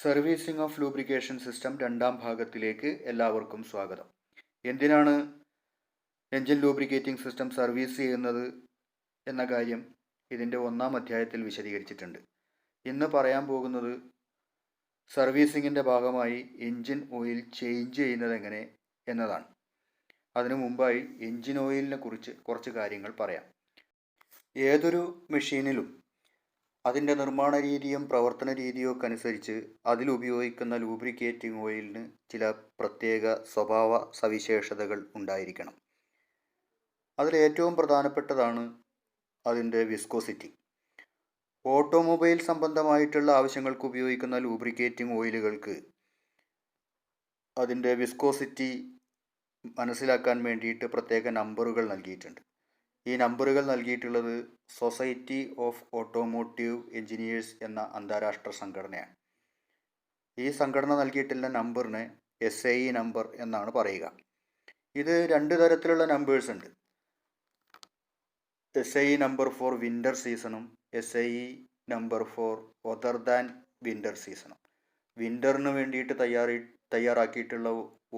Servicing of lubrication system രണ്ടാം ഭാഗത്തിലേക്ക് എല്ലാവർക്കും സ്വാഗതം. എന്തിനാണ് എൻജിൻ ലൂബ്രിക്കേറ്റിംഗ് സിസ്റ്റം സർവീസ് ചെയ്യുന്നത് എന്ന കാര്യം ഇതിൻ്റെ ഒന്നാം അധ്യായത്തിൽ വിശദീകരിച്ചിട്ടുണ്ട്. ഇന്ന് പറയാൻ പോകുന്നത് സർവീസിങ്ങിൻ്റെ ഭാഗമായി എൻജിൻ ഓയിൽ ചേഞ്ച് ചെയ്യുന്നത് എങ്ങനെ എന്നതാണ്. അതിനു മുമ്പായി എൻജിൻ ഓയിലിനെ കുറിച്ച് കുറച്ച് കാര്യങ്ങൾ പറയാം. ഏതൊരു മെഷീനിലും അതിൻ്റെ നിർമ്മാണ രീതിയും പ്രവർത്തന രീതിയും ഒക്കെ അനുസരിച്ച് അതിലുപയോഗിക്കുന്ന ലൂബ്രിക്കേറ്റിംഗ് ഓയിലിന് ചില പ്രത്യേക സ്വഭാവ സവിശേഷതകൾ ഉണ്ടായിരിക്കണം. അതിൽ ഏറ്റവും പ്രധാനപ്പെട്ടതാണ് അതിൻ്റെ വിസ്കോസിറ്റി. ഓട്ടോമൊബൈൽ സംബന്ധമായിട്ടുള്ള ആവശ്യങ്ങൾക്ക് ഉപയോഗിക്കുന്ന ലൂബ്രിക്കേറ്റിംഗ് ഓയിലുകൾക്ക് അതിൻ്റെ വിസ്കോസിറ്റി മനസ്സിലാക്കാൻ വേണ്ടിയിട്ട് പ്രത്യേക നമ്പറുകൾ നൽകിയിട്ടുണ്ട്. ഈ നമ്പറുകൾ നൽകിയിട്ടുള്ളത് സൊസൈറ്റി ഓഫ് ഓട്ടോമോട്ടീവ് എഞ്ചിനീയേഴ്സ് എന്ന അന്താരാഷ്ട്ര സംഘടനയാണ്. ഈ സംഘടന നൽകിയിട്ടുള്ള നമ്പറിനെ SI നമ്പർ എന്നാണ് പറയുക. ഇത് രണ്ട് തരത്തിലുള്ള നമ്പേഴ്സ് ഉണ്ട്. SI നമ്പർ ഫോർ വിൻ്റർ സീസണും SI number for other than winter സീസണും. വിൻ്ററിന് വേണ്ടിയിട്ട് തയ്യാറാക്കിയിട്ടുള്ള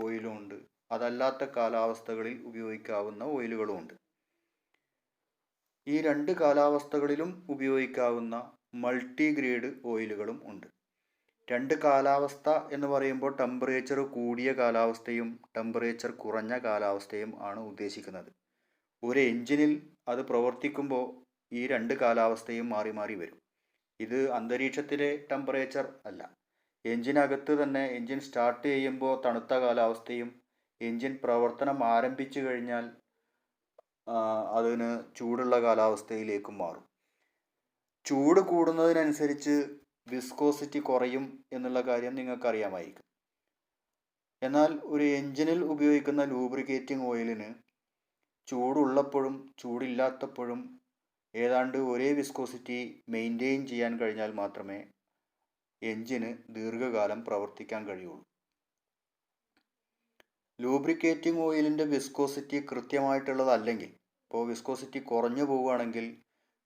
ഓയിലും ഉണ്ട്, അതല്ലാത്ത കാലാവസ്ഥകളിൽ ഉപയോഗിക്കാവുന്ന ഓയിലുകളും ഉണ്ട്. ഈ രണ്ട് കാലാവസ്ഥകളിലും ഉപയോഗിക്കാവുന്ന മൾട്ടിഗ്രേഡ് ഓയിലുകളും ഉണ്ട്. രണ്ട് കാലാവസ്ഥ എന്ന് പറയുമ്പോൾ ടെമ്പറേച്ചർ കൂടിയ കാലാവസ്ഥയും ടെമ്പറേച്ചർ കുറഞ്ഞ കാലാവസ്ഥയും ആണ് ഉദ്ദേശിക്കുന്നത്. ഒരു എഞ്ചിനിൽ അത് പ്രവർത്തിക്കുമ്പോൾ ഈ രണ്ട് കാലാവസ്ഥയും മാറി മാറി വരും. ഇത് അന്തരീക്ഷത്തിലെ ടെമ്പറേച്ചർ അല്ല. എഞ്ചിനകത്ത് തന്നെ എഞ്ചിൻ സ്റ്റാർട്ട് ചെയ്യുമ്പോൾ തണുത്ത കാലാവസ്ഥയും എഞ്ചിൻ പ്രവർത്തനം ആരംഭിച്ചു കഴിഞ്ഞാൽ അതിന് ചൂടുള്ള കാലാവസ്ഥയിലേക്കും മാറും. ചൂട് കൂടുന്നതിനനുസരിച്ച് വിസ്കോസിറ്റി കുറയും എന്നുള്ള കാര്യം നിങ്ങൾക്കറിയാമായിരിക്കും. എന്നാൽ ഒരു എഞ്ചിനിൽ ഉപയോഗിക്കുന്ന ലൂബ്രിക്കേറ്റിംഗ് ഓയിലിന് ചൂടുള്ളപ്പോഴും ചൂടില്ലാത്തപ്പോഴും ഏതാണ്ട് ഒരേ വിസ്കോസിറ്റി മെയിൻറ്റെയിൻ ചെയ്യാൻ കഴിഞ്ഞാൽ മാത്രമേ എഞ്ചിന് ദീർഘകാലം പ്രവർത്തിക്കാൻ കഴിയുള്ളൂ. ലൂബ്രിക്കേറ്റിംഗ് ഓയിലിൻ്റെ വിസ്കോസിറ്റി കൃത്യമായിട്ടുള്ളതല്ലെങ്കിൽ, ഇപ്പോൾ വിസ്കോസിറ്റി കുറഞ്ഞു പോവുകയാണെങ്കിൽ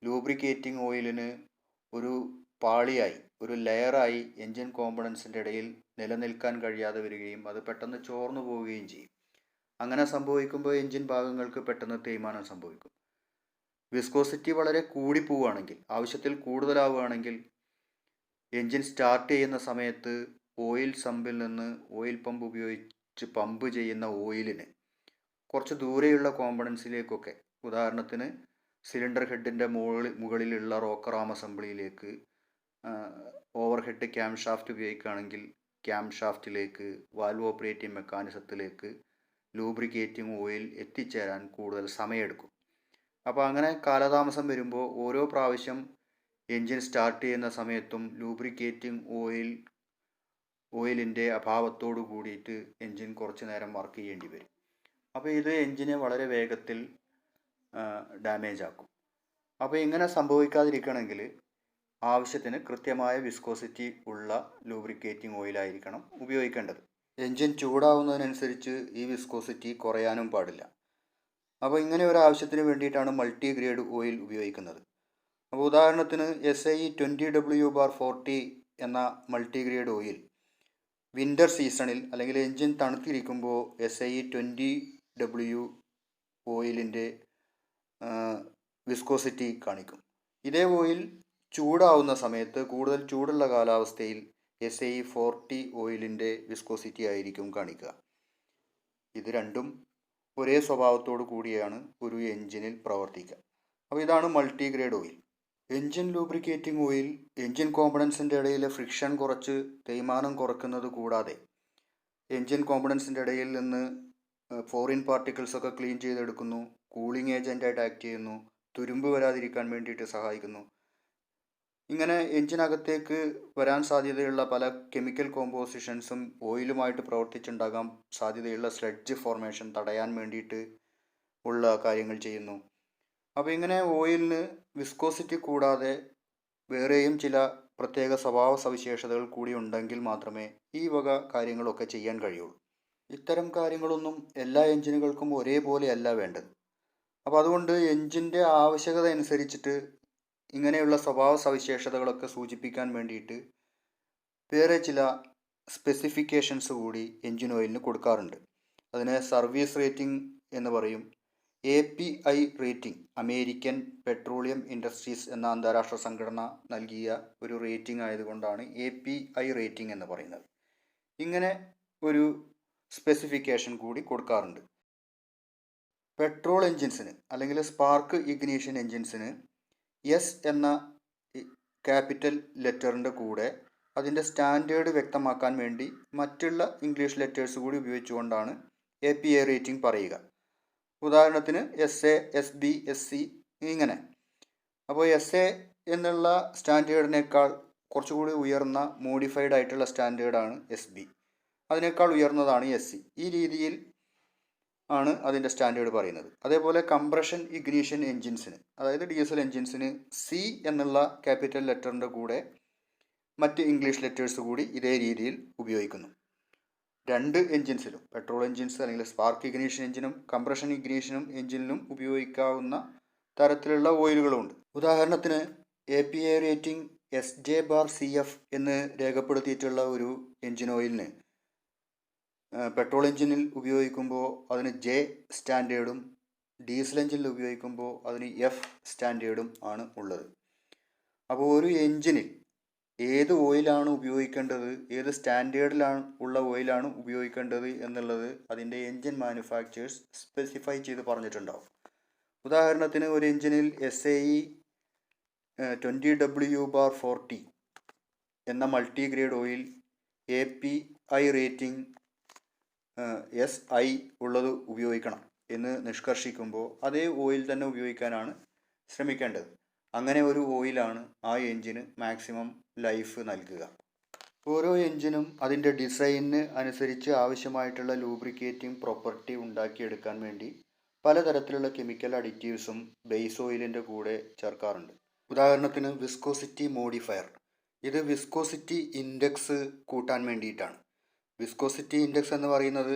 ലൂബ്രിക്കേറ്റിംഗ് ഓയിലിന് ഒരു പാളിയായി, ഒരു ലെയറായി എൻജിൻ കോമ്പണൻസിൻ്റെ ഇടയിൽ നിലനിൽക്കാൻ കഴിയാതെ വരികയും അത് പെട്ടെന്ന് ചോർന്നു പോവുകയും ചെയ്യും. അങ്ങനെ സംഭവിക്കുമ്പോൾ എൻജിൻ ഭാഗങ്ങൾക്ക് പെട്ടെന്ന് തേയ്മാനം സംഭവിക്കും. വിസ്കോസിറ്റി വളരെ കൂടിപ്പോവുകയാണെങ്കിൽ, ആവശ്യത്തിൽ കൂടുതലാവുകയാണെങ്കിൽ എൻജിൻ സ്റ്റാർട്ട് ചെയ്യുന്ന സമയത്ത് ഓയിൽ സമ്പിൽ നിന്ന് ഓയിൽ പമ്പ് ഉപയോഗിച്ച് പമ്പ് ചെയ്യുന്ന ഓയിലിന് കുറച്ച് ദൂരെയുള്ള കോമ്പണൻസിലേക്കൊക്കെ, ഉദാഹരണത്തിന് സിലിണ്ടർ ഹെഡിൻ്റെ മുകളിലുള്ള റോക്കർ ആം അസംബ്ലിയിലേക്ക്, ഓവർ ഹെഡ് ക്യാം ഷാഫ്റ്റ് ഉപയോഗിക്കുകയാണെങ്കിൽ ക്യാം ഷാഫ്റ്റിലേക്ക്, വാൽവ് ഓപ്പറേറ്റിംഗ് മെക്കാനിസത്തിലേക്ക് ലൂബ്രിക്കേറ്റിംഗ് ഓയിൽ എത്തിച്ചേരാൻ കൂടുതൽ സമയമെടുക്കും. അപ്പോൾ അങ്ങനെ കാലതാമസം വരുമ്പോൾ ഓരോ പ്രാവശ്യം എൻജിൻ സ്റ്റാർട്ട് ചെയ്യുന്ന സമയത്തും ലൂബ്രിക്കേറ്റിംഗ് ഓയിലിൻ്റെ അഭാവത്തോട് കൂടിയിട്ട് എൻജിൻ കുറച്ച് നേരം വർക്ക് ചെയ്യേണ്ടി വരും. അപ്പോൾ ഇത് എൻജിനെ വളരെ വേഗത്തിൽ ഡാമേജ് ആക്കും. അപ്പോൾ ഇങ്ങനെ സംഭവിക്കാതിരിക്കണമെങ്കിൽ ആവശ്യത്തിന് കൃത്യമായ വിസ്കോസിറ്റി ഉള്ള ലൂബ്രിക്കേറ്റിംഗ് ഓയിലായിരിക്കണം ഉപയോഗിക്കേണ്ടത്. എൻജിൻ ചൂടാവുന്നതിനനുസരിച്ച് ഈ വിസ്കോസിറ്റി കുറയാനും പാടില്ല. അപ്പോൾ ഇങ്ങനെ ഒരു ആവശ്യത്തിന് വേണ്ടിയിട്ടാണ് മൾട്ടിഗ്രേഡ് ഓയിൽ ഉപയോഗിക്കുന്നത്. അപ്പോൾ ഉദാഹരണത്തിന് SI 20W/40 എന്ന മൾട്ടിഗ്രേഡ് ഓയിൽ വിൻ്റർ സീസണിൽ അല്ലെങ്കിൽ എൻജിൻ തണുത്തിരിക്കുമ്പോൾ SI 20W ഓയിലിൻ്റെ വിസ്കോസിറ്റി കാണിക്കും. ഇതേ ഓയിൽ ചൂടാവുന്ന സമയത്ത്, കൂടുതൽ ചൂടുള്ള കാലാവസ്ഥയിൽ SI 40 ഓയിലിൻ്റെ വിസ്കോസിറ്റി ആയിരിക്കും കാണിക്കുക. ഇത് രണ്ടും ഒരേ സ്വഭാവത്തോടു കൂടിയാണ് ഒരു എൻജിനിൽ പ്രവർത്തിക്കുക. അപ്പോൾ ഇതാണ് multigrade oil. Engine lubricating oil engine കോമ്പണൻസിൻ്റെ ഇടയിലെ ഫ്രിക്ഷൻ കുറച്ച് തേയ്മാനം കുറയ്ക്കുന്നത് കൂടാതെ എൻജിൻ കോമ്പണൻസിൻ്റെ ഇടയിൽ നിന്ന് ഫോറിൻ പാർട്ടിക്കിൾസൊക്കെ ക്ലീൻ ചെയ്തെടുക്കുന്നു, കൂളിംഗ് ഏജൻ്റായിട്ട് ആക്ട് ചെയ്യുന്നു, തുരുമ്പ് വരാതിരിക്കാൻ വേണ്ടിയിട്ട് സഹായിക്കുന്നു. ഇങ്ങനെ എൻജിനകത്തേക്ക് വരാൻ സാധ്യതയുള്ള പല കെമിക്കൽ കോമ്പോസിഷൻസും ഓയിലുമായിട്ട് പ്രവർത്തിച്ചുണ്ടാകാൻ സാധ്യതയുള്ള സ്ലഡ്ജ് ഫോർമേഷൻ തടയാൻ വേണ്ടിയിട്ട് ഉള്ള കാര്യങ്ങൾ ചെയ്യുന്നു. അപ്പോൾ ഇങ്ങനെ ഓയിലിന് വിസ്കോസിറ്റി കൂടാതെ വേറെയും ചില പ്രത്യേക സ്വഭാവ സവിശേഷതകൾ കൂടി ഉണ്ടെങ്കിൽ മാത്രമേ ഈ വക കാര്യങ്ങളൊക്കെ ചെയ്യാൻ കഴിയുള്ളൂ. ഇത്തരം കാര്യങ്ങളൊന്നും എല്ലാ എൻജിനുകൾക്കും ഒരേപോലെയല്ല വേണ്ടത്. അപ്പോൾ അതുകൊണ്ട് എൻജിൻ്റെ ആവശ്യകത അനുസരിച്ചിട്ട് ഇങ്ങനെയുള്ള സ്വഭാവ സവിശേഷതകളൊക്കെ സൂചിപ്പിക്കാൻ വേണ്ടിയിട്ട് വേറെ ചില സ്പെസിഫിക്കേഷൻസ് കൂടി എൻജിൻ ഓയിലിന് കൊടുക്കാറുണ്ട്. അതിനെ സർവീസ് റേറ്റിംഗ് എന്ന് പറയും. API rating American petroleum industries എന്ന അന്താരാഷ്ട്ര സംഘടന നൽകിയ ഒരു റേറ്റിംഗ് ആയതുകൊണ്ടാണ് API റേറ്റിംഗ് എന്ന് പറയുന്നത്. ഇങ്ങനെ ഒരു സ്പെസിഫിക്കേഷൻ കൂടി കൊടുക്കാറുണ്ട്. പെട്രോൾ എൻജിൻസിന് അല്ലെങ്കിൽ സ്പാർക്ക് ഇഗ്നീഷൻ എൻജിൻസിന് എസ് എന്ന ക്യാപിറ്റൽ ലെറ്ററിൻ്റെ കൂടെ അതിൻ്റെ സ്റ്റാൻഡേർഡ് വ്യക്തമാക്കാൻ വേണ്ടി മറ്റുള്ള ഇംഗ്ലീഷ് ലെറ്റേഴ്സ് കൂടി ഉപയോഗിച്ചുകൊണ്ടാണ് API റേറ്റിംഗ് പറയുക. ഉദാഹരണത്തിന് SA, SB, SC ഇങ്ങനെ. അപ്പോൾ SA എന്നുള്ള സ്റ്റാൻഡേർഡിനേക്കാൾ കുറച്ചുകൂടി ഉയർന്ന മോഡിഫൈഡ് ആയിട്ടുള്ള സ്റ്റാൻഡേർഡാണ് SB. അതിനേക്കാൾ ഉയർന്നതാണ് SC. ഈ രീതിയിൽ ആണ് അതിൻ്റെ സ്റ്റാൻഡേർഡ് പറയുന്നത്. അതേപോലെ കംപ്രഷൻ ഇഗ്നീഷൻ എൻജിൻസിന്, അതായത് ഡീസൽ എൻജിൻസിന് C എന്നുള്ള ക്യാപിറ്റൽ ലെറ്ററിൻ്റെ കൂടെ മറ്റ് ഇംഗ്ലീഷ് ലെറ്റേഴ്സ് കൂടി ഇതേ രീതിയിൽ ഉപയോഗിക്കുന്നു. രണ്ട് എൻജിൻസിലും, പെട്രോൾ എൻജിൻസ് അല്ലെങ്കിൽ സ്പാർക്ക് ഇഗ്നീഷൻ എൻജിനും കംപ്രഷൻ ഇഗ്നീഷനും എൻജിനിലും ഉപയോഗിക്കാവുന്ന തരത്തിലുള്ള ഓയിലുകളുണ്ട്. ഉദാഹരണത്തിന് API റേറ്റിംഗ് SJ/CF എന്ന് രേഖപ്പെടുത്തിയിട്ടുള്ള ഒരു എൻജിൻ ഓയിലിന് പെട്രോൾ എൻജിനിൽ ഉപയോഗിക്കുമ്പോൾ അതിന് J സ്റ്റാൻഡേർഡും ഡീസൽ എൻജിനിൽ ഉപയോഗിക്കുമ്പോൾ അതിന് F സ്റ്റാൻഡേർഡും ആണ് ഉള്ളത്. അപ്പോൾ ഒരു എൻജിനിൽ ഏത് ഓയിലാണ് ഉപയോഗിക്കേണ്ടത്, ഏത് സ്റ്റാൻഡേർഡിലാണ് ഉള്ള ഓയിലാണ് ഉപയോഗിക്കേണ്ടത് എന്നുള്ളത് അതിൻ്റെ എൻജിൻ മാനുഫാക്ചേഴ്സ് സ്പെസിഫൈ ചെയ്ത് പറഞ്ഞിട്ടുണ്ടാവും. ഉദാഹരണത്തിന് ഒരു എൻജിനിൽ SAE 20W/40 എന്ന മൾട്ടിഗ്രേഡ് ഓയിൽ API റേറ്റിംഗ് SI ഉള്ളത് ഉപയോഗിക്കണം എന്ന് നിഷ്കർഷിക്കുമ്പോൾ അതേ ഓയിൽ തന്നെ ഉപയോഗിക്കാനാണ് ശ്രമിക്കേണ്ടത്. അങ്ങനെ ഒരു ഓയിലാണ് ആ എൻജിന് മാക്സിമം ലൈഫ് നൽകുക. ഓരോ എൻജിനും അതിൻ്റെ ഡിസൈനിന് അനുസരിച്ച് ആവശ്യമായിട്ടുള്ള ലൂബ്രിക്കേറ്റിംഗ് പ്രോപ്പർട്ടി ഉണ്ടാക്കിയെടുക്കാൻ വേണ്ടി പലതരത്തിലുള്ള കെമിക്കൽ അഡിറ്റീവ്സും ബേസ് ഓയിലിൻ്റെ കൂടെ ചേർക്കാറുണ്ട്. ഉദാഹരണത്തിന് വിസ്കോസിറ്റി മോഡിഫയർ. ഇത് വിസ്കോസിറ്റി ഇൻഡെക്സ് കൂട്ടാൻ വേണ്ടിയിട്ടാണ്. വിസ്കോസിറ്റി ഇൻഡെക്സ് എന്ന് പറയുന്നത്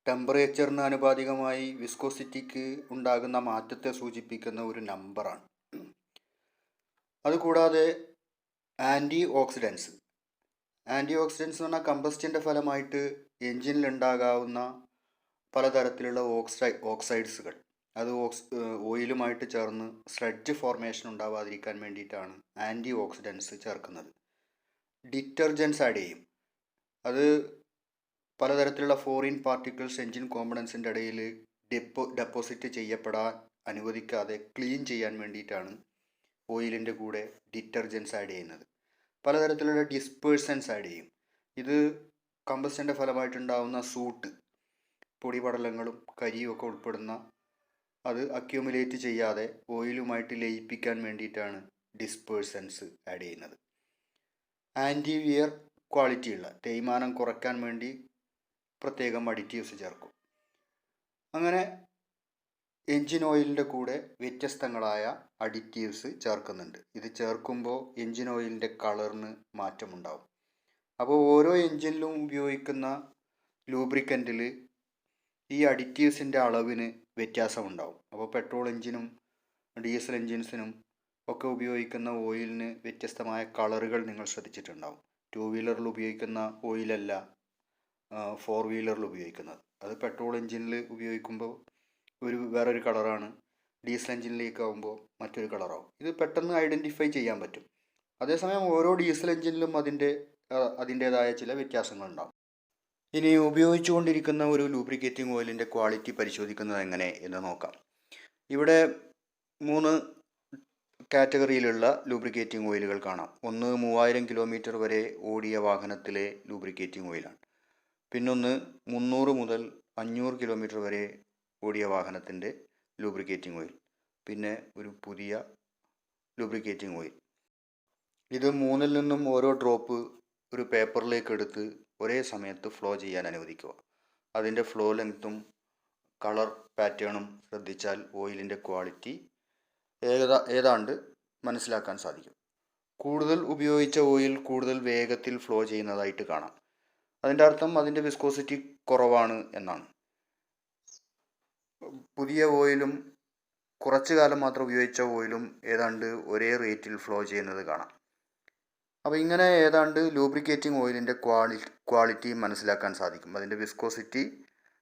ടെമ്പറേച്ചറിന് ആനുപാതികമായി വിസ്കോസിറ്റിക്ക് ഉണ്ടാകുന്ന മാറ്റത്തെ സൂചിപ്പിക്കുന്ന ഒരു നമ്പറാണ്. അതുകൂടാതെ ആൻറ്റി ഓക്സിഡൻസ് എന്ന് പറഞ്ഞാൽ കമ്പസ്റ്റൻ്റെ ഫലമായിട്ട് എൻജിനിൽ ഉണ്ടാകാവുന്ന പലതരത്തിലുള്ള ഓക്സൈഡ്സുകൾ അത് ഓയിലുമായിട്ട് ചേർന്ന് സ്ലഡ്ജ് ഫോർമേഷൻ ഉണ്ടാവാതിരിക്കാൻ വേണ്ടിയിട്ടാണ് ആൻറ്റി ഓക്സിഡൻസ് ചേർക്കുന്നത്. ഡിറ്റർജൻസ് ആഡ് ചെയ്യും. അത് പലതരത്തിലുള്ള ഫോറിൻ പാർട്ടിക്കിൾസ് എൻജിൻ കോമ്പണൻസിൻ്റെ ഇടയിൽ ഡെപ്പോസിറ്റ് ചെയ്യപ്പെടാൻ അനുവദിക്കാതെ ക്ലീൻ ചെയ്യാൻ വേണ്ടിയിട്ടാണ് ഓയിലിൻ്റെ കൂടെ ഡിറ്റർജൻസ് ആഡ് ചെയ്യുന്നത്. പലതരത്തിലുള്ള ഡിസ്പേഴ്സൻസ് ആഡ് ചെയ്യും. ഇത് കമ്പസ്റ്റൻ്റെ ഫലമായിട്ടുണ്ടാകുന്ന സൂട്ട്, പൊടിപടലങ്ങളും കരിയും ഒക്കെ ഉൾപ്പെടുന്ന അത് അക്യൂമുലേറ്റ് ചെയ്യാതെ ഓയിലുമായിട്ട് ലയിപ്പിക്കാൻ വേണ്ടിയിട്ടാണ് ഡിസ്പേഴ്സൻസ് ആഡ് ചെയ്യുന്നത്. ആൻറ്റിവിയർ ക്വാളിറ്റിയുള്ള, തേയ്മാനം കുറയ്ക്കാൻ വേണ്ടി പ്രത്യേകം അഡിറ്റീവ്സ് ചേർക്കും. അങ്ങനെ എൻജിൻ ഓയിലിൻ്റെ കൂടെ വ്യത്യസ്തങ്ങളായ അഡിറ്റീവ്സ് ചേർക്കുന്നുണ്ട്. ഇത് ചേർക്കുമ്പോൾ എൻജിൻ ഓയിലിൻ്റെ കളറിന് മാറ്റമുണ്ടാവും. അപ്പോൾ ഓരോ എൻജിനിലും ഉപയോഗിക്കുന്ന ലൂബ്രിക്കൻറ്റിൽ ഈ അഡിറ്റീവ്സിൻ്റെ അളവിന് വ്യത്യാസമുണ്ടാവും. അപ്പോൾ പെട്രോൾ എൻജിനും ഡീസൽ എൻജിൻസിനും ഒക്കെ ഉപയോഗിക്കുന്ന ഓയിലിന് വ്യത്യസ്തമായ കളറുകൾ നിങ്ങൾ ശ്രദ്ധിച്ചിട്ടുണ്ടാവും. 2 വീലറിൽ ഉപയോഗിക്കുന്ന ഓയിലല്ല 4 വീലറിൽ ഉപയോഗിക്കുന്നത്. അത് പെട്രോൾ എൻജിനിൽ ഉപയോഗിക്കുമ്പോൾ വേറൊരു കളറാണ്, ഡീസൽ എൻജിനിലേക്ക് ആകുമ്പോൾ മറ്റൊരു കളറാവും. ഇത് പെട്ടെന്ന് ഐഡൻറ്റിഫൈ ചെയ്യാൻ പറ്റും. അതേസമയം ഓരോ ഡീസൽ എൻജിനിലും അതിൻ്റേതായ ചില വ്യത്യാസങ്ങളുണ്ടാകും. ഇനി ഉപയോഗിച്ചുകൊണ്ടിരിക്കുന്ന ഒരു ലൂബ്രിക്കേറ്റിംഗ് ഓയിലിൻ്റെ ക്വാളിറ്റി പരിശോധിക്കുന്നത് എങ്ങനെ എന്ന് നോക്കാം. ഇവിടെ 3 കാറ്റഗറിയിലുള്ള ലൂബ്രിക്കേറ്റിംഗ് ഓയിലുകൾ കാണാം. ഒന്ന് 3000 കിലോമീറ്റർ വരെ ഓടിയ വാഹനത്തിലെ ലൂബ്രിക്കേറ്റിംഗ് ഓയിലാണ്. പിന്നൊന്ന് 300 മുതൽ 500 കിലോമീറ്റർ വരെ ഓടിയ വാഹനത്തിൻ്റെ ലൂബ്രിക്കേറ്റിംഗ് ഓയിൽ. പിന്നെ ഒരു പുതിയ ലൂബ്രിക്കേറ്റിംഗ് ഓയിൽ. ഇത് 3-ൽ നിന്നും ഓരോ ഡ്രോപ്പ് ഒരു പേപ്പറിലേക്ക് എടുത്ത് ഒരേ സമയത്ത് ഫ്ലോ ചെയ്യാൻ അനുവദിക്കുക. അതിൻ്റെ ഫ്ലോ ലെങ്ത്തും കളർ പാറ്റേണും ശ്രദ്ധിച്ചാൽ ഓയിലിൻ്റെ ക്വാളിറ്റി ഏതാണ്ട് മനസ്സിലാക്കാൻ സാധിക്കും. കൂടുതൽ ഉപയോഗിച്ച ഓയിൽ കൂടുതൽ വേഗത്തിൽ ഫ്ലോ ചെയ്യുന്നതായിട്ട് കാണാം. അതിൻ്റെ അർത്ഥം അതിൻ്റെ വിസ്കോസിറ്റി കുറവാണ് എന്നാണ്. പുതിയ ഓയിലും കുറച്ചു കാലം മാത്രം ഉപയോഗിച്ച ഓയിലും ഏതാണ്ട് ഒരേ റേറ്റിൽ ഫ്ലോ ചെയ്യുന്നത് കാണാം. അപ്പോൾ ഇങ്ങനെ ഏതാണ്ട് ലൂബ്രിക്കേറ്റിംഗ് ഓയിലിൻ്റെ ക്വാളിറ്റി മനസ്സിലാക്കാൻ സാധിക്കും. അതിൻ്റെ വിസ്കോസിറ്റി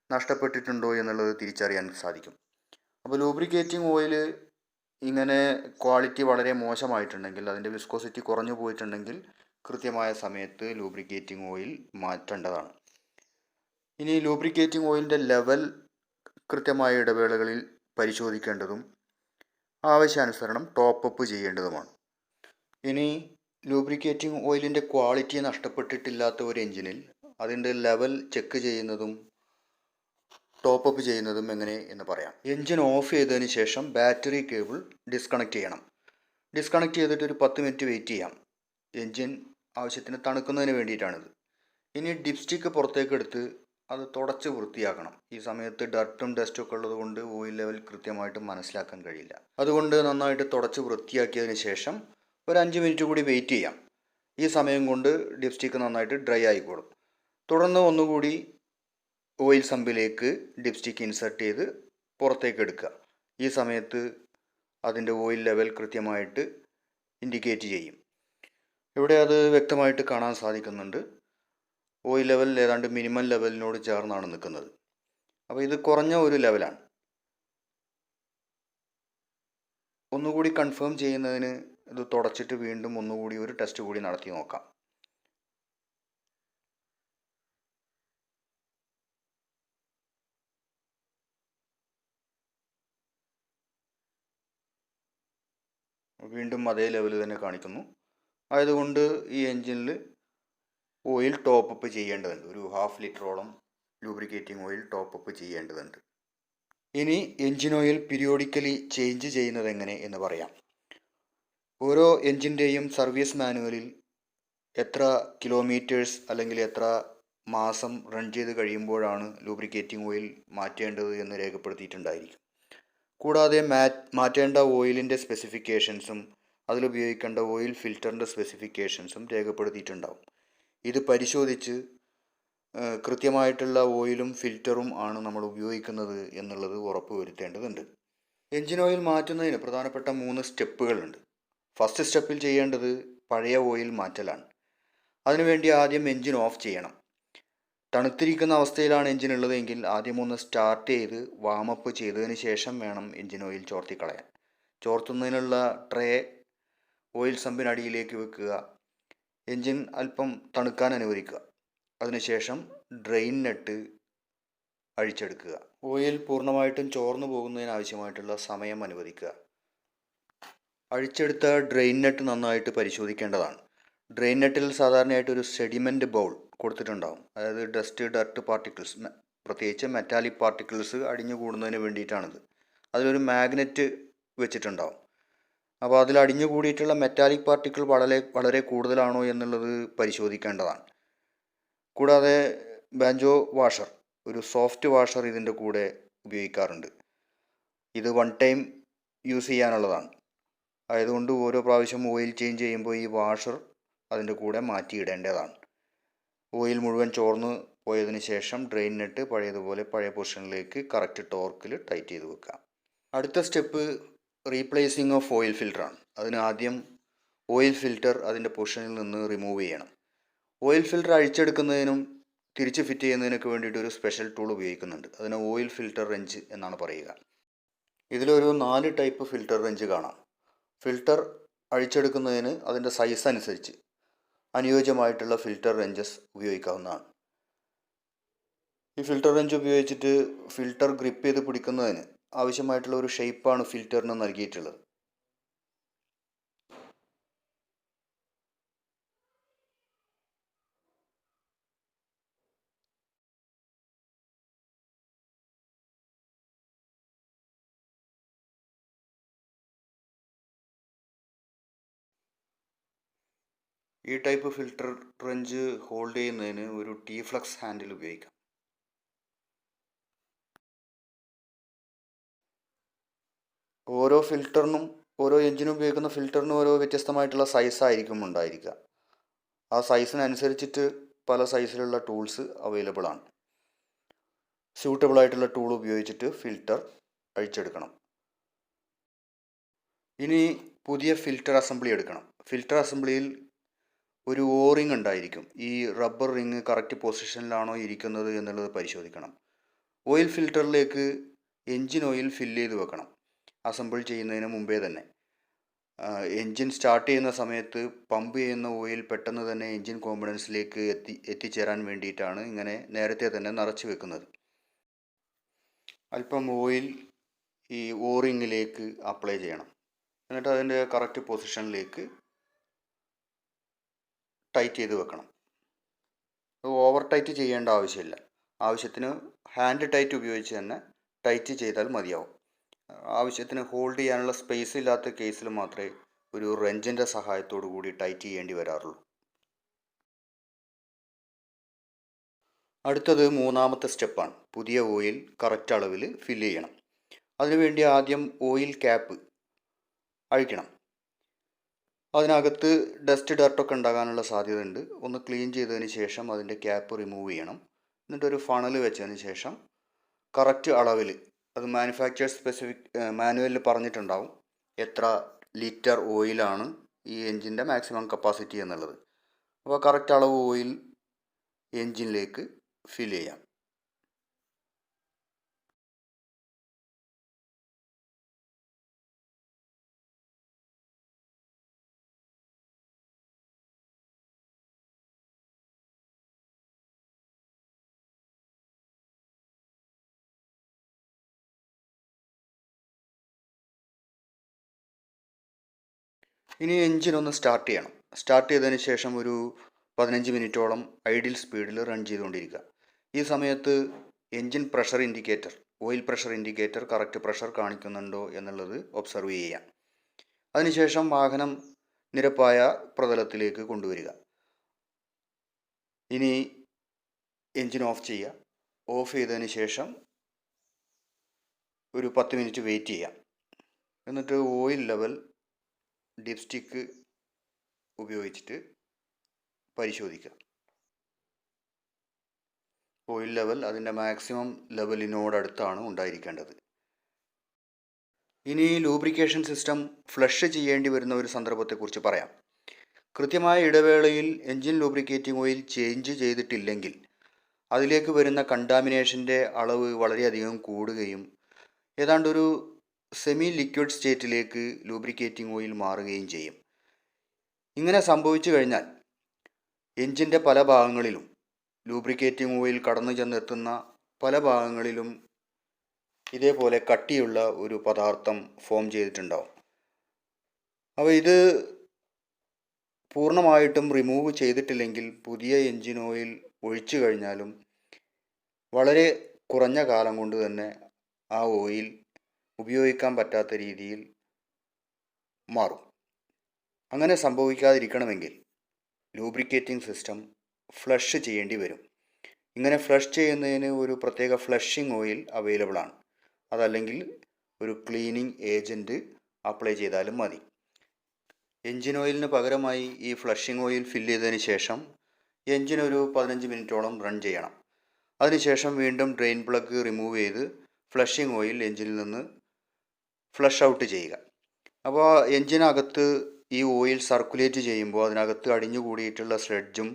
നഷ്ടപ്പെട്ടിട്ടുണ്ടോ എന്നുള്ളത് തിരിച്ചറിയാൻ സാധിക്കും. അപ്പോൾ ലൂബ്രിക്കേറ്റിംഗ് ഓയിൽ ഇങ്ങനെ ക്വാളിറ്റി വളരെ മോശമായിട്ടുണ്ടെങ്കിൽ, അതിൻ്റെ വിസ്കോസിറ്റി കുറഞ്ഞു പോയിട്ടുണ്ടെങ്കിൽ കൃത്യമായ സമയത്ത് ലൂബ്രിക്കേറ്റിംഗ് ഓയിൽ മാറ്റേണ്ടതാണ്. ഇനി ലൂബ്രിക്കേറ്റിംഗ് ഓയിലിൻ്റെ ലെവൽ കൃത്യമായ ഇടവേളകളിൽ പരിശോധിക്കേണ്ടതും ആവശ്യാനുസരണം ടോപ്പപ്പ് ചെയ്യേണ്ടതുമാണ്. ഇനി ലൂബ്രിക്കേറ്റിംഗ് ഓയിലിൻ്റെ ക്വാളിറ്റി നഷ്ടപ്പെട്ടിട്ടില്ലാത്ത ഒരു എഞ്ചിനിൽ അതിൻ്റെ ലെവൽ ചെക്ക് ചെയ്യുന്നതും ടോപ്പപ്പ് ചെയ്യുന്നതും എങ്ങനെ എന്ന് പറയാം. എഞ്ചിൻ ഓഫ് ചെയ്തതിന് ശേഷം ബാറ്ററി കേബിൾ ഡിസ്കണക്ട് ചെയ്യണം. ഡിസ്കണക്ട് ചെയ്തിട്ട് ഒരു 10 മിനിറ്റ് വെയിറ്റ് ചെയ്യാം. എഞ്ചിൻ ആവശ്യത്തിന് തണുക്കുന്നതിന് വേണ്ടിയിട്ടാണിത്. ഇനി ഡിപ്സ്റ്റിക്ക് പുറത്തേക്ക് എടുത്ത് അത് തുടച്ച് വൃത്തിയാക്കണം. ഈ സമയത്ത് ഡർട്ടും ഡസ്റ്റും ഒക്കെ ഉള്ളത് കൊണ്ട് ഓയിൽ ലെവൽ കൃത്യമായിട്ട് മനസ്സിലാക്കാൻ കഴിയില്ല. അതുകൊണ്ട് നന്നായിട്ട് തുടച്ച് വൃത്തിയാക്കിയതിന് ശേഷം ഒരു 5 മിനിറ്റ് കൂടി വെയിറ്റ് ചെയ്യാം. ഈ സമയം കൊണ്ട് ഡിപ്സ്റ്റിക്ക് നന്നായിട്ട് ഡ്രൈ ആയിക്കോളും. തുടർന്ന് ഒന്നുകൂടി ഓയിൽ സമ്പിലേക്ക് ഡിപ്സ്റ്റിക്ക് ഇൻസർട്ട് ചെയ്ത് പുറത്തേക്ക് എടുക്കുക. ഈ സമയത്ത് അതിൻ്റെ ഓയിൽ ലെവൽ കൃത്യമായിട്ട് ഇൻഡിക്കേറ്റ് ചെയ്യും. ഇവിടെ അത് വ്യക്തമായിട്ട് കാണാൻ സാധിക്കുന്നുണ്ട്. ഓയിൽ ലെവൽ ഏതാണ്ട് മിനിമം ലെവലിനോട് ചേർന്നാണ് നിൽക്കുന്നത്. അപ്പോൾ ഇത് കുറഞ്ഞ ഒരു ലെവലാണ്. ഒന്നുകൂടി കൺഫേം ചെയ്യുന്നതിന് ഇത് തുടച്ചിട്ട് വീണ്ടും ഒന്നുകൂടി ഒരു ടെസ്റ്റ് കൂടി നടത്തി നോക്കാം. വീണ്ടും അതേ ലെവൽ തന്നെ കാണിക്കുന്നു. ആയതുകൊണ്ട് ഈ എൻജിനിൽ ഓയിൽ ടോപ്പപ്പ് ചെയ്യേണ്ടതുണ്ട്. ഒരു 1/2 ലിറ്ററോളം ലൂബ്രിക്കേറ്റിംഗ് ഓയിൽ ടോപ്പപ്പ് ചെയ്യേണ്ടതുണ്ട്. ഇനി എൻജിൻ ഓയിൽ പീരിയോഡിക്കലി ചേഞ്ച് ചെയ്യുന്നത് എങ്ങനെ എന്ന് പറയാം. ഓരോ എൻജിൻ്റെയും സർവീസ് മാനുവലിൽ എത്ര കിലോമീറ്റേഴ്സ് അല്ലെങ്കിൽ എത്ര മാസം റൺ ചെയ്ത് കഴിയുമ്പോഴാണ് ലൂബ്രിക്കേറ്റിംഗ് ഓയിൽ മാറ്റേണ്ടത് എന്ന് രേഖപ്പെടുത്തിയിട്ടുണ്ടായിരിക്കും. കൂടാതെ മാറ്റേണ്ട ഓയിലിൻ്റെ സ്പെസിഫിക്കേഷൻസും അതിലുപയോഗിക്കേണ്ട ഓയിൽ ഫിൽറ്ററിൻ്റെ സ്പെസിഫിക്കേഷൻസും രേഖപ്പെടുത്തിയിട്ടുണ്ടാവും. ഇത് പരിശോധിച്ച് കൃത്യമായിട്ടുള്ള ഓയിലും ഫിൽറ്ററും ആണ് നമ്മൾ ഉപയോഗിക്കുന്നത് എന്നുള്ളത് ഉറപ്പ് വരുത്തേണ്ടതുണ്ട്. എൻജിൻ ഓയിൽ മാറ്റുന്നതിന് പ്രധാനപ്പെട്ട 3 സ്റ്റെപ്പുകളുണ്ട്. ഫസ്റ്റ് സ്റ്റെപ്പിൽ ചെയ്യേണ്ടത് പഴയ ഓയിൽ മാറ്റലാണ്. അതിനുവേണ്ടി ആദ്യം എൻജിൻ ഓഫ് ചെയ്യണം. തണുത്തിരിക്കുന്ന അവസ്ഥയിലാണ് എൻജിൻ ഉള്ളതെങ്കിൽ ആദ്യം ഒന്ന് സ്റ്റാർട്ട് ചെയ്ത് വാമപ്പ് ചെയ്തതിന് ശേഷം വേണം എൻജിൻ ഓയിൽ ചോർത്തിക്കളയാൻ. ചോർത്തുന്നതിനുള്ള ട്രേ ഓയിൽ സമ്പിനടിയിലേക്ക് വെക്കുക. എൻജിൻ അല്പം തണുക്കാൻ അനുവദിക്കുക. അതിനുശേഷം ഡ്രെയിൻ നട്ട് അഴിച്ചെടുക്കുക. ഓയിൽ പൂർണ്ണമായിട്ടും ചോർന്നു പോകുന്നതിനാവശ്യമായിട്ടുള്ള സമയം അനുവദിക്കുക. അഴിച്ചെടുത്ത ഡ്രെയിൻ നട്ട് നന്നായിട്ട് പരിശോധിക്കേണ്ടതാണ്. ഡ്രെയിൻ നട്ടിൽ സാധാരണയായിട്ട് ഒരു സെഡിമെൻ്റ് ബൗൾ കൊടുത്തിട്ടുണ്ടാവും. അതായത് ഡർട്ട് പാർട്ടിക്കിൾസ്, പ്രത്യേകിച്ച് മെറ്റാലിക് പാർട്ടിക്കിൾസ് അടിഞ്ഞു കൂടുന്നതിന് വേണ്ടിയിട്ടാണിത്. അതിലൊരു മാഗ്നറ്റ് വെച്ചിട്ടുണ്ടാവും. അപ്പോൾ അതിൽ അടിഞ്ഞു കൂടിയിട്ടുള്ള മെറ്റാലിക് പാർട്ടിക്കിൾ വളരെ കൂടുതലാണോ എന്നുള്ളത് പരിശോധിക്കേണ്ടതാണ്. കൂടാതെ ബാൻജോ വാഷർ, ഒരു സോഫ്റ്റ് വാഷർ ഇതിൻ്റെ കൂടെ ഉപയോഗിക്കാറുണ്ട്. ഇത് 1 ടൈം യൂസ് ചെയ്യാനുള്ളതാണ്. ആയതുകൊണ്ട് ഓരോ പ്രാവശ്യം ഓയിൽ ചേഞ്ച് ചെയ്യുമ്പോൾ ഈ വാഷർ അതിൻ്റെ കൂടെ മാറ്റിയിടേണ്ടതാണ്. ഓയിൽ മുഴുവൻ ചോർന്ന് പോയതിന് ശേഷം ഡ്രെയിൻ നട്ട് പഴയതുപോലെ പഴയ പൊസിഷനിലേക്ക് കറക്റ്റ് ടോർക്കിൽ ടൈറ്റ് ചെയ്ത് വെക്കുക. അടുത്ത സ്റ്റെപ്പ് റീപ്ലേസിങ് ഓഫ് ഓയിൽ ഫിൽറ്ററാണ്. അതിന് ആദ്യം ഓയിൽ ഫിൽറ്റർ അതിൻ്റെ പൊസിഷനിൽ നിന്ന് റിമൂവ് ചെയ്യണം. ഓയിൽ ഫിൽറ്റർ അഴിച്ചെടുക്കുന്നതിനും തിരിച്ച് ഫിറ്റ് ചെയ്യുന്നതിനൊക്കെ വേണ്ടിയിട്ട് ഒരു സ്പെഷ്യൽ ടൂൾ ഉപയോഗിക്കുന്നുണ്ട്. അതിന് ഓയിൽ ഫിൽറ്റർ റെഞ്ച് എന്നാണ് പറയുക. ഇതിലൊരു 4 ടൈപ്പ് ഫിൽറ്റർ റെഞ്ച് കാണാം. ഫിൽറ്റർ അഴിച്ചെടുക്കുന്നതിന് അതിൻ്റെ സൈസ് അനുസരിച്ച് അനുയോജ്യമായിട്ടുള്ള ഫിൽറ്റർ റെഞ്ചസ് ഉപയോഗിക്കാവുന്നതാണ്. ഈ ഫിൽറ്റർ റെഞ്ച് ഉപയോഗിച്ചിട്ട് ഫിൽറ്റർ ഗ്രിപ്പ് ചെയ്ത് പിടിക്കുന്നതിന് ആവശ്യമായിട്ടുള്ള ഒരു ഷേപ്പാണ് ഫിൽറ്ററിന് നൽകിയിട്ടുള്ളത്. ഈ ടൈപ്പ് ഫിൽറ്റർ റെഞ്ച് ഹോൾഡ് ചെയ്യുന്നതിന് ഒരു T-ഫ്ലക്സ് ഹാൻഡിൽ ഉപയോഗിക്കാം. ഓരോ എഞ്ചിനും ഉപയോഗിക്കുന്ന ഫിൽറ്ററിനും ഓരോ വ്യത്യസ്തമായിട്ടുള്ള സൈസായിരിക്കും ഉണ്ടായിരിക്കുക. ആ സൈസിനനുസരിച്ചിട്ട് പല സൈസിലുള്ള ടൂൾസ് അവൈലബിൾ ആണ്. സ്യൂട്ടബിൾ ആയിട്ടുള്ള ടൂൾ ഉപയോഗിച്ചിട്ട് ഫിൽറ്റർ അഴിച്ചെടുക്കണം. ഇനി പുതിയ ഫിൽറ്റർ അസംബ്ലി എടുക്കണം. ഫിൽറ്റർ അസംബ്ലിയിൽ ഒരു ഓ റിങ് ഉണ്ടായിരിക്കും. ഈ റബ്ബർ റിങ് കറക്റ്റ് പൊസിഷനിലാണോ ഇരിക്കുന്നത് എന്നുള്ളത് പരിശോധിക്കണം. ഓയിൽ ഫിൽറ്ററിലേക്ക് എൻജിൻ ഓയിൽ ഫില്ല് ചെയ്ത് വെക്കണം അസംബിൾ ചെയ്യുന്നതിന് മുമ്പേ തന്നെ. എൻജിൻ സ്റ്റാർട്ട് ചെയ്യുന്ന സമയത്ത് പമ്പ് ചെയ്യുന്ന ഓയിൽ പെട്ടെന്ന് തന്നെ എൻജിൻ കോമ്പണൻസിലേക്ക് എത്തിച്ചേരാൻ വേണ്ടിയിട്ടാണ് ഇങ്ങനെ നേരത്തെ തന്നെ നിറച്ച് വെക്കുന്നത്. അല്പം ഓയിൽ ഈ ഓ റിങ്ങിലേക്ക് അപ്ലൈ ചെയ്യണം. എന്നിട്ട് അതിൻ്റെ കറക്റ്റ് പൊസിഷനിലേക്ക് ടൈറ്റ് ചെയ്ത് വെക്കണം. അത് ഓവർ ടൈറ്റ് ചെയ്യേണ്ട ആവശ്യമില്ല. ആവശ്യത്തിന് ഹാൻഡ് ടൈറ്റ് ഉപയോഗിച്ച് തന്നെ ടൈറ്റ് ചെയ്താൽ മതിയാവും. ആവശ്യത്തിന് ഹോൾഡ് ചെയ്യാനുള്ള സ്പേസ് ഇല്ലാത്ത കേസിൽ മാത്രമേ ഒരു റെഞ്ചിൻ്റെ സഹായത്തോടു കൂടി ടൈറ്റ് ചെയ്യേണ്ടി വരാറുള്ളൂ. അടുത്തത് മൂന്നാമത്തെ സ്റ്റെപ്പാണ്. പുതിയ ഓയിൽ കറക്റ്റ് അളവിൽ ഫില്ല് ചെയ്യണം. അതിനുവേണ്ടി ആദ്യം ഓയിൽ ക്യാപ്പ് അഴിക്കണം. അതിനകത്ത് ഡർട്ടൊക്കെ ഉണ്ടാകാനുള്ള സാധ്യത ഉണ്ട്. ഒന്ന് ക്ലീൻ ചെയ്തതിന് ശേഷം അതിൻ്റെ ക്യാപ്പ് റിമൂവ് ചെയ്യണം. എന്നിട്ടൊരു ഫണൽ വെച്ചതിന് ശേഷം കറക്റ്റ് അളവിൽ, അത് മാനുഫാക്ചർ സ്പെസിഫിക് മാനുവലിൽ പറഞ്ഞിട്ടുണ്ടാവും എത്ര ലിറ്റർ ഓയിലാണ് ഈ എൻജിൻ്റെ മാക്സിമം കപ്പാസിറ്റി എന്നുള്ളത്. അപ്പോൾ കറക്റ്റ് അളവ് ഓയിൽ എൻജിനിലേക്ക് ഫില്ല് ചെയ്യാം. ഇനി എൻജിൻ ഒന്ന് സ്റ്റാർട്ട് ചെയ്യണം. സ്റ്റാർട്ട് ചെയ്തതിന് ശേഷം ഒരു 15 മിനിറ്റോളം ഐഡിൽ സ്പീഡിൽ റൺ ചെയ്തുകൊണ്ടിരിക്കുക. ഈ സമയത്ത് engine pressure indicator, oil pressure indicator correct pressure കാണിക്കുന്നുണ്ടോ എന്നുള്ളത് ഒബ്സർവ് ചെയ്യാം. അതിനുശേഷം വാഹനം നിരപ്പായ പ്രതലത്തിലേക്ക് കൊണ്ടുവരിക. ഇനി എൻജിൻ ഓഫ് ചെയ്യുക. ഓഫ് ചെയ്തതിന് ശേഷം ഒരു 10 മിനിറ്റ് വെയിറ്റ് ചെയ്യാം. എന്നിട്ട് ഓയിൽ ലെവൽ ഡിപ്പ് സ്റ്റിക്ക് ഉപയോഗിച്ചിട്ട് പരിശോധിക്കുക. ഓയിൽ ലെവൽ അതിൻ്റെ മാക്സിമം ലെവലിനോടടുത്താണ് ഉണ്ടായിരിക്കേണ്ടത്. ഇനി ലൂബ്രിക്കേഷൻ സിസ്റ്റം ഫ്ലഷ് ചെയ്യേണ്ടി വരുന്ന ഒരു സന്ദർഭത്തെക്കുറിച്ച് പറയാം. കൃത്യമായ ഇടവേളയിൽ എൻജിൻ ലൂബ്രിക്കേറ്റിംഗ് ഓയിൽ ചേഞ്ച് ചെയ്തിട്ടില്ലെങ്കിൽ അതിലേക്ക് വരുന്ന കണ്ടാമിനേഷൻ്റെ അളവ് വളരെയധികം കൂടുകയും ഏതാണ്ടൊരു സെമി ലിക്വിഡ് സ്റ്റേറ്റിലേക്ക് ലൂബ്രിക്കേറ്റിംഗ് ഓയിൽ മാറുകയും ചെയ്യും. ഇങ്ങനെ സംഭവിച്ചു കഴിഞ്ഞാൽ എൻജിൻ്റെ പല ഭാഗങ്ങളിലും, ലൂബ്രിക്കേറ്റിംഗ് ഓയിൽ കടന്നു ചെന്നെത്തുന്ന പല ഭാഗങ്ങളിലും ഇതേപോലെ കട്ടിയുള്ള ഒരു പദാർത്ഥം ഫോം ചെയ്തിട്ടുണ്ടാവും. അപ്പോൾ ഇത് പൂർണ്ണമായിട്ടും റിമൂവ് ചെയ്തിട്ടില്ലെങ്കിൽ പുതിയ എൻജിൻ ഓയിൽ ഒഴിച്ചു കഴിഞ്ഞാലും വളരെ കുറഞ്ഞ കാലം കൊണ്ട് തന്നെ ആ ഓയിൽ ഉപയോഗിക്കാൻ പറ്റാത്ത രീതിയിൽ മാറും. അങ്ങനെ സംഭവിക്കാതിരിക്കണമെങ്കിൽ ലൂബ്രിക്കേറ്റിംഗ് സിസ്റ്റം ഫ്ലഷ് ചെയ്യേണ്ടി വരും. ഇങ്ങനെ ഫ്ലഷ് ചെയ്യുന്നതിന് ഒരു പ്രത്യേക ഫ്ലഷിംഗ് ഓയിൽ അവൈലബിൾ ആണ്. അതല്ലെങ്കിൽ ഒരു ക്ലീനിങ് ഏജൻറ്റ് അപ്ലൈ ചെയ്താലും മതി. എൻജിൻ ഓയിലിന് പകരമായി ഈ ഫ്ലഷിംഗ് ഓയിൽ ഫില്ല് ചെയ്തതിന് ശേഷം എൻജിൻ ഒരു 15 മിനിറ്റോളം റൺ ചെയ്യണം. അതിനുശേഷം വീണ്ടും ഡ്രെയിൻ പ്ലഗ് റിമൂവ് ചെയ്ത് ഫ്ലഷിംഗ് ഓയിൽ എൻജിനിൽ നിന്ന് ഫ്ലഷ് ഔട്ട് ചെയ്യുക. അപ്പോൾ എൻജിനകത്ത് ഈ ഓയിൽ സർക്കുലേറ്റ് ചെയ്യുമ്പോൾ അതിനകത്ത് അടിഞ്ഞു കൂടിയിട്ടുള്ള സ്ലെഡ്ജും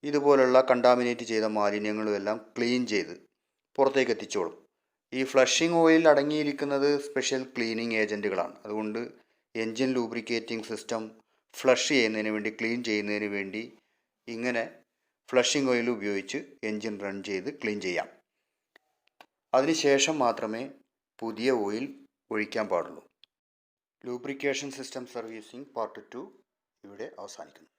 ഇതുപോലുള്ള കണ്ടാമിനേറ്റ് ചെയ്ത മാലിന്യങ്ങളും എല്ലാം ക്ലീൻ ചെയ്ത് പുറത്തേക്ക് എത്തിച്ചോളും. ഈ ഫ്ലഷിംഗ് ഓയിൽ അടങ്ങിയിരിക്കുന്നത് സ്പെഷ്യൽ ക്ലീനിങ് ഏജൻറ്റുകളാണ്. അതുകൊണ്ട് എൻജിൻ ലൂബ്രിക്കേറ്റിംഗ് സിസ്റ്റം ഫ്ലഷ് ചെയ്യുന്നതിന് വേണ്ടി, ക്ലീൻ ചെയ്യുന്നതിന് വേണ്ടി ഇങ്ങനെ ഫ്ലഷിംഗ് ഓയിൽ ഉപയോഗിച്ച് എൻജിൻ റൺ ചെയ്ത് ക്ലീൻ ചെയ്യാം. അതിനുശേഷം മാത്രമേ പുതിയ ഓയിൽ ഒഴിക്കാൻ പാടുള്ളൂ. ലൂബ്രിക്കേഷൻ സിസ്റ്റം സർവീസിംഗ് പാർട്ട് 2 ഇവിടെ അവസാനിക്കുന്നു.